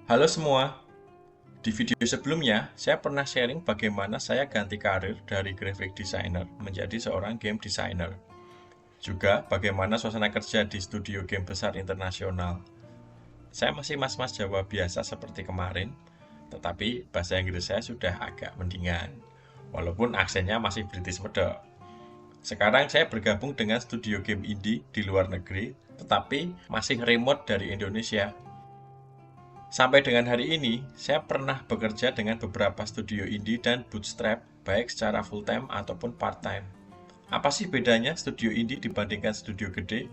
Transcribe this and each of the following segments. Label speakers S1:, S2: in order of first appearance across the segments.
S1: Halo semua, di video sebelumnya saya pernah sharing bagaimana saya ganti karir dari graphic designer menjadi seorang game designer. Juga bagaimana suasana kerja di studio game besar internasional. Saya masih mas-mas Jawa biasa seperti kemarin, tetapi bahasa Inggris saya sudah agak mendingan. Walaupun aksennya masih British medok. Sekarang saya bergabung dengan studio game indie di luar negeri, tetapi masih remote dari Indonesia. Sampai dengan hari ini, saya pernah bekerja dengan beberapa studio indie dan bootstrap, baik secara full-time ataupun part-time. Apa sih bedanya studio indie dibandingkan studio gede?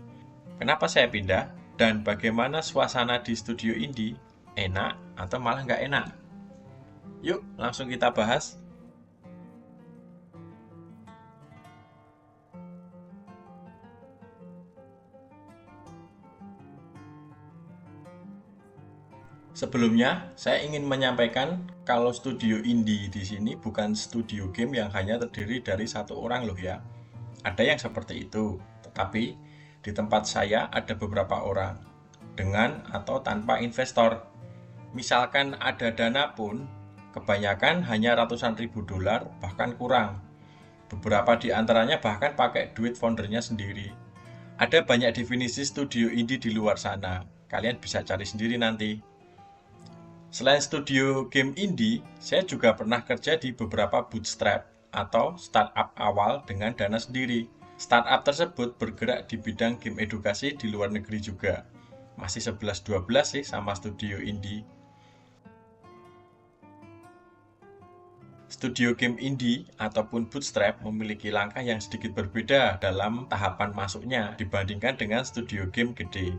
S1: Kenapa saya pindah? Dan bagaimana suasana di studio indie? Enak atau malah nggak enak? Yuk, langsung kita bahas. Sebelumnya, saya ingin menyampaikan kalau studio indie di sini bukan studio game yang hanya terdiri dari satu orang loh ya. Ada yang seperti itu, tetapi di tempat saya ada beberapa orang, dengan atau tanpa investor. Misalkan ada dana pun, kebanyakan hanya ratusan ribu dolar, bahkan kurang. Beberapa di antaranya bahkan pakai duit foundernya sendiri. Ada banyak definisi studio indie di luar sana, kalian bisa cari sendiri nanti. Selain studio game indie, saya juga pernah kerja di beberapa bootstrap atau startup awal dengan dana sendiri. Startup tersebut bergerak di bidang game edukasi di luar negeri juga. Masih 11-12 sih sama studio indie. Studio game indie ataupun bootstrap memiliki langkah yang sedikit berbeda dalam tahapan masuknya dibandingkan dengan studio game gede.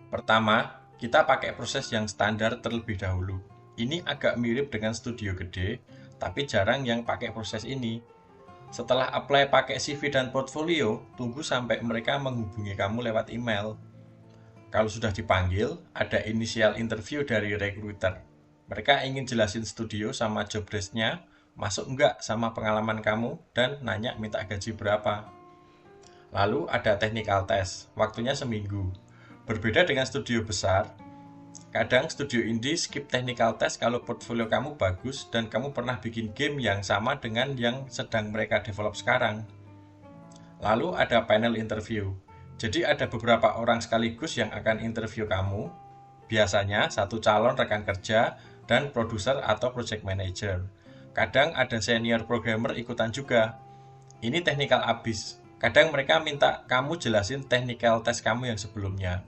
S1: Pertama, kita pakai proses yang standar terlebih dahulu. Ini agak mirip dengan studio gede, tapi jarang yang pakai proses ini. Setelah apply pakai CV dan portfolio, tunggu sampai mereka menghubungi kamu lewat email. Kalau sudah dipanggil, ada initial interview dari recruiter. Mereka ingin jelasin studio sama job desk-nya, masuk enggak sama pengalaman kamu, dan nanya minta gaji berapa. Lalu ada technical test, waktunya seminggu. Berbeda dengan studio besar, kadang studio indie skip technical test kalau portfolio kamu bagus dan kamu pernah bikin game yang sama dengan yang sedang mereka develop sekarang. Lalu ada panel interview. Jadi ada beberapa orang sekaligus yang akan interview kamu. Biasanya satu calon rekan kerja dan produser atau project manager. Kadang ada senior programmer ikutan juga. Ini technical abis. Kadang mereka minta kamu jelasin technical test kamu yang sebelumnya.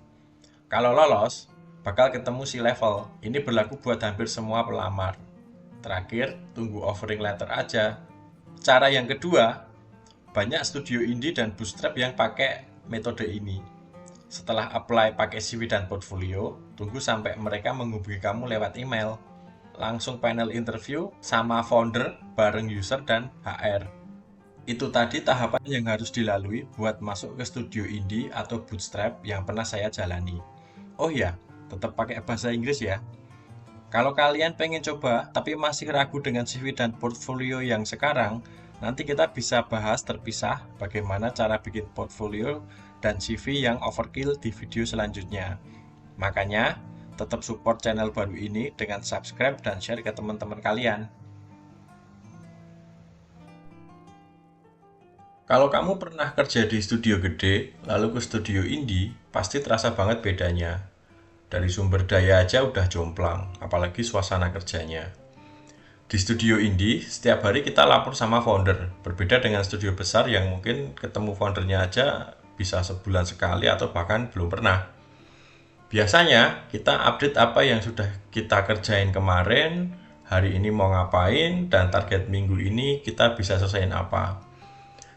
S1: Kalau lolos, bakal ketemu C-level. Ini berlaku buat hampir semua pelamar. Terakhir, tunggu offering letter aja. Cara yang kedua, banyak studio indie dan bootstrap yang pakai metode ini. Setelah apply pakai CV dan portfolio, tunggu sampai mereka menghubungi kamu lewat email. Langsung panel interview sama founder bareng user dan HR. Itu tadi tahapan yang harus dilalui buat masuk ke studio indie atau bootstrap yang pernah saya jalani. Oh ya, tetap pakai bahasa Inggris ya. Kalau kalian pengen coba tapi masih ragu dengan CV dan portfolio yang sekarang, nanti kita bisa bahas terpisah bagaimana cara bikin portfolio dan CV yang overkill di video selanjutnya. Makanya, tetap support channel baru ini dengan subscribe dan share ke teman-teman kalian. Kalau kamu pernah kerja di studio gede, lalu ke studio indie, pasti terasa banget bedanya. Dari sumber daya aja udah jomplang, apalagi suasana kerjanya. Di studio indie, setiap hari kita lapor sama founder. Berbeda dengan studio besar yang mungkin ketemu foundernya aja bisa sebulan sekali atau bahkan belum pernah. Biasanya, kita update apa yang sudah kita kerjain kemarin, hari ini mau ngapain, dan target minggu ini kita bisa selesaiin apa.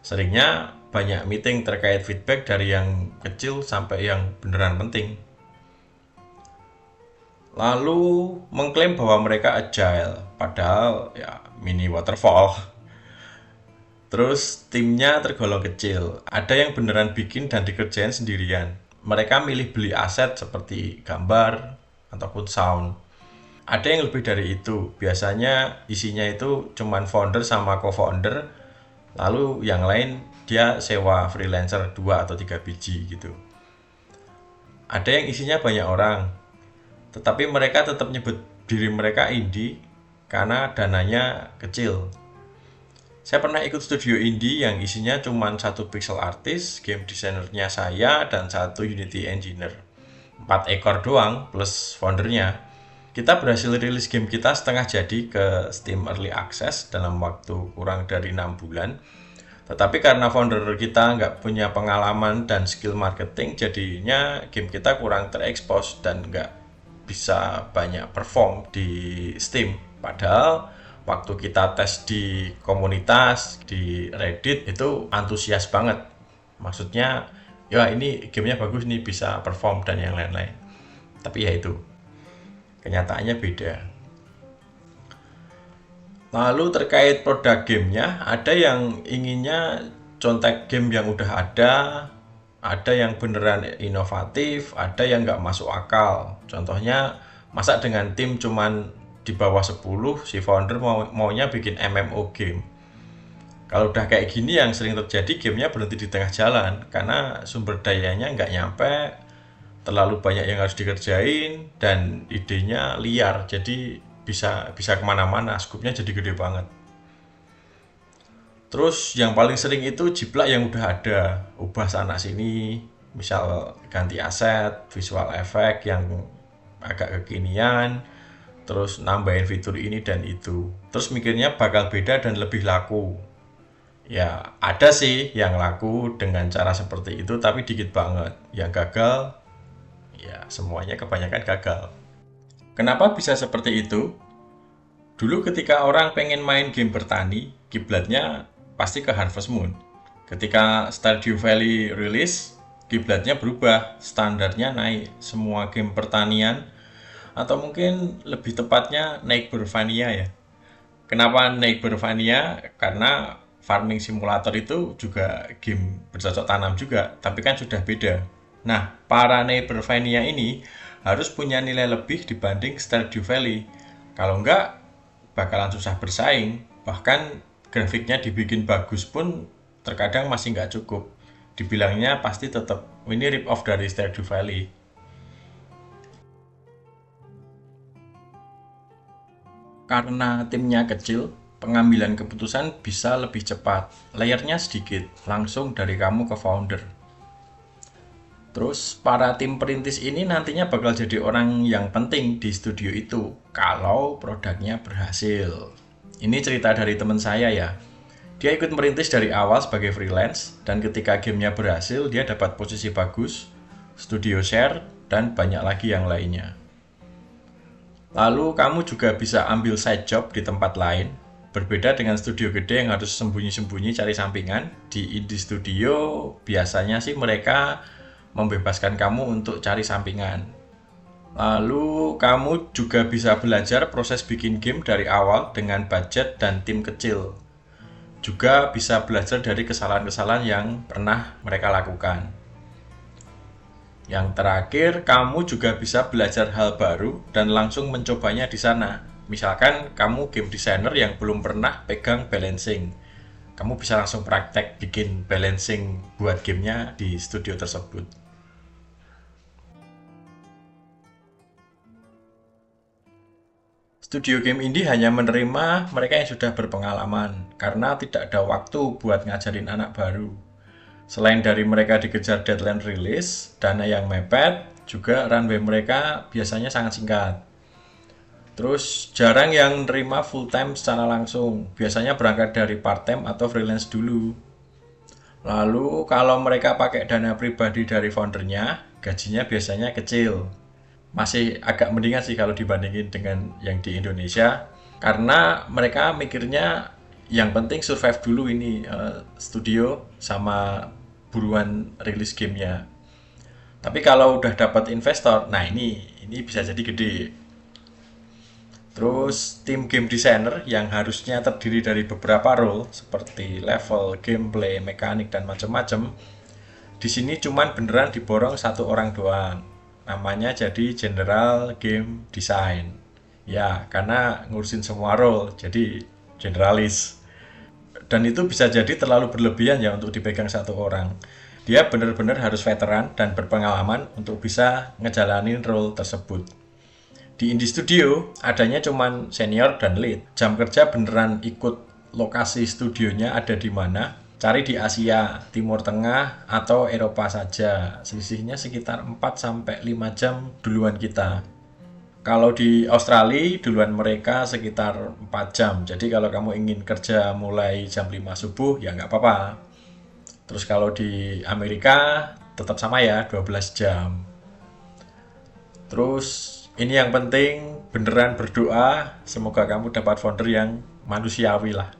S1: Seringnya banyak meeting terkait feedback dari yang kecil sampai yang beneran penting. Lalu mengklaim bahwa mereka agile, padahal ya mini waterfall. Terus timnya tergolong kecil, ada yang beneran bikin dan dikerjain sendirian. Mereka milih beli aset seperti gambar ataupun sound. Ada yang lebih dari itu, biasanya isinya itu cuman founder sama co-founder, lalu yang lain dia sewa freelancer 2 atau 3 biji gitu. Ada yang isinya banyak orang, Tetapi mereka tetap nyebut diri mereka indie karena dananya kecil. Saya pernah ikut studio indie yang isinya cuma satu pixel artist, game designernya saya, dan satu Unity engineer. 4 ekor doang plus foundernya. Kita berhasil rilis game kita setengah jadi ke Steam Early Access dalam waktu kurang dari 6 bulan. Tetapi karena founder kita nggak punya pengalaman dan skill marketing, jadinya game kita kurang terekspos dan nggak bisa banyak perform di Steam. Padahal waktu kita tes di komunitas, di Reddit, itu antusias banget. Maksudnya, ya ini gamenya bagus nih, bisa perform dan yang lain-lain. Tapi ya itu, kenyataannya beda. Lalu terkait produk gamenya, ada yang inginnya contek game yang udah ada yang beneran inovatif, ada yang nggak masuk akal. Contohnya, masa dengan tim cuman di bawah 10, si founder maunya bikin MMO game. Kalau udah kayak gini yang sering terjadi, gamenya berhenti di tengah jalan karena sumber dayanya nggak nyampe, terlalu banyak yang harus dikerjain, dan idenya liar, jadi bisa kemana-mana, skupnya jadi gede banget. Terus yang paling sering itu jiplak yang udah ada, ubah sana sini, misal ganti aset, visual effect yang agak kekinian, terus nambahin fitur ini dan itu. Terus mikirnya bakal beda dan lebih laku. Ya ada sih yang laku dengan cara seperti itu, tapi dikit banget. Yang gagal, ya semuanya kebanyakan gagal. Kenapa bisa seperti itu? Dulu ketika orang pengen main game bertani, kiblatnya pasti ke Harvest Moon. Ketika Stardew Valley rilis, kiblatnya berubah, standarnya naik. Semua game pertanian, atau mungkin lebih tepatnya Neighborvania ya. Kenapa Neighborvania? Karena farming simulator itu juga game bercocok tanam juga, tapi kan sudah beda. Nah, para Neighborvania ini harus punya nilai lebih dibanding Stardew Valley. Kalau enggak, bakalan susah bersaing. Bahkan grafiknya dibikin bagus pun terkadang masih nggak cukup. Dibilangnya pasti tetap ini rip off dari Stardew Valley. Karena timnya kecil, pengambilan keputusan bisa lebih cepat. Layernya sedikit, langsung dari kamu ke founder. Terus para tim perintis ini nantinya bakal jadi orang yang penting di studio itu kalau produknya berhasil. Ini cerita dari teman saya ya. Dia ikut merintis dari awal sebagai freelance, dan ketika gamenya berhasil, dia dapat posisi bagus, studio share, dan banyak lagi yang lainnya. Lalu kamu juga bisa ambil side job di tempat lain. Berbeda dengan studio gede yang harus sembunyi-sembunyi cari sampingan, di indie studio biasanya sih mereka membebaskan kamu untuk cari sampingan. Lalu kamu juga bisa belajar proses bikin game dari awal dengan budget dan tim kecil. Juga bisa belajar dari kesalahan-kesalahan yang pernah mereka lakukan. Yang terakhir, kamu juga bisa belajar hal baru dan langsung mencobanya di sana. Misalkan kamu game designer yang belum pernah pegang balancing. Kamu bisa langsung praktek bikin balancing buat gamenya di studio tersebut. Studio game indie hanya menerima mereka yang sudah berpengalaman karena tidak ada waktu buat ngajarin anak baru. Selain dari mereka dikejar deadline rilis, dana yang mepet, juga runway mereka biasanya sangat singkat. Terus jarang yang nerima full time secara langsung, biasanya berangkat dari part time atau freelance dulu. Lalu kalau mereka pakai dana pribadi dari foundernya, gajinya biasanya kecil. Masih agak mendingan sih kalau dibandingin dengan yang di Indonesia, karena mereka mikirnya yang penting survive dulu ini studio sama buruan rilis gamenya. Tapi kalau udah dapat investor, nah ini bisa jadi gede. Terus tim game designer yang harusnya terdiri dari beberapa role seperti level, gameplay, mekanik dan macam-macam, di sini cuman beneran diborong satu orang doang. Namanya jadi General Game Design. Ya, karena ngurusin semua role, jadi generalis. Dan itu bisa jadi terlalu berlebihan ya untuk dipegang satu orang. Dia benar-benar harus veteran dan berpengalaman untuk bisa ngejalanin role tersebut. Di Indie Studio adanya cuman senior dan lead. Jam kerja beneran ikut lokasi studionya ada di mana. Cari di Asia, Timur Tengah, atau Eropa saja. Selisihnya sekitar 4-5 jam duluan kita. Kalau di Australia, duluan mereka sekitar 4 jam. Jadi kalau kamu ingin kerja mulai jam 5 subuh, ya nggak apa-apa. Terus kalau di Amerika, tetap sama ya, 12 jam. Terus ini yang penting, beneran berdoa, semoga kamu dapat founder yang manusiawi lah.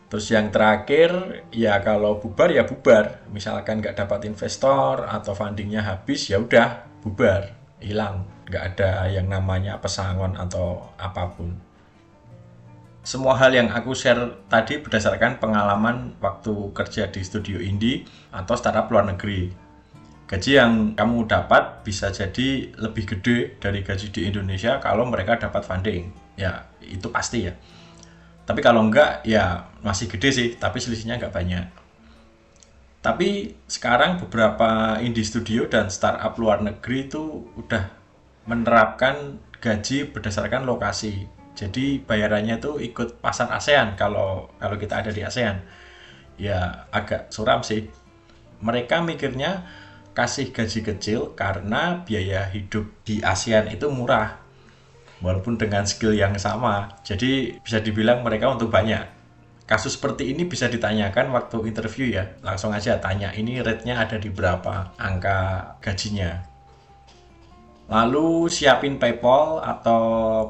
S1: Terus yang terakhir, ya kalau bubar ya bubar. Misalkan nggak dapat investor atau fundingnya habis, ya udah bubar, hilang. Nggak ada yang namanya pesangon atau apapun. Semua hal yang aku share tadi berdasarkan pengalaman waktu kerja di studio indie atau startup luar negeri. Gaji yang kamu dapat bisa jadi lebih gede dari gaji di Indonesia kalau mereka dapat funding. Ya, itu pasti ya. Tapi kalau enggak, ya masih gede sih, tapi selisihnya enggak banyak. Tapi sekarang beberapa indie studio dan startup luar negeri itu udah menerapkan gaji berdasarkan lokasi. Jadi bayarannya tuh ikut pasar ASEAN kalau kita ada di ASEAN. Ya agak suram sih. Mereka mikirnya kasih gaji kecil karena biaya hidup di ASEAN itu murah walaupun dengan skill yang sama, jadi bisa dibilang mereka untung banyak. Kasus seperti ini bisa ditanyakan waktu interview ya, langsung aja tanya ini rate-nya ada di berapa, angka gajinya. Lalu siapin PayPal atau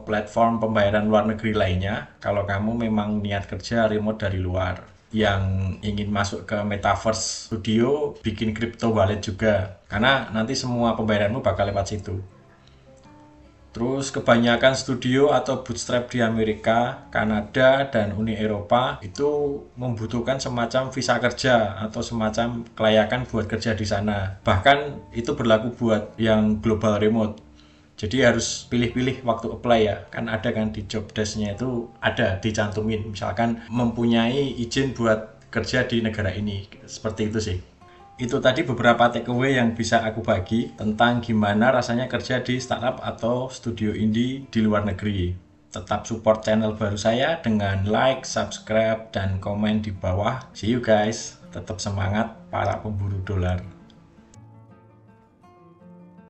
S1: platform pembayaran luar negeri lainnya kalau kamu memang niat kerja remote dari luar. Yang ingin masuk ke Metaverse Studio, bikin crypto wallet juga. Karena nanti semua pembayaranmu bakal lewat situ. Terus kebanyakan studio atau bootstrap di Amerika, Kanada, dan Uni Eropa itu membutuhkan semacam visa kerja atau semacam kelayakan buat kerja di sana. Bahkan itu berlaku buat yang global remote. Jadi harus pilih-pilih waktu apply ya. Kan ada kan di job desk-nya itu ada dicantumin. Misalkan mempunyai izin buat kerja di negara ini. Seperti itu sih. Itu tadi beberapa takeaway yang bisa aku bagi tentang gimana rasanya kerja di startup atau studio indie di luar negeri. Tetap support channel baru saya dengan like, subscribe, dan komen di bawah. See you guys. Tetap semangat para pemburu dolar.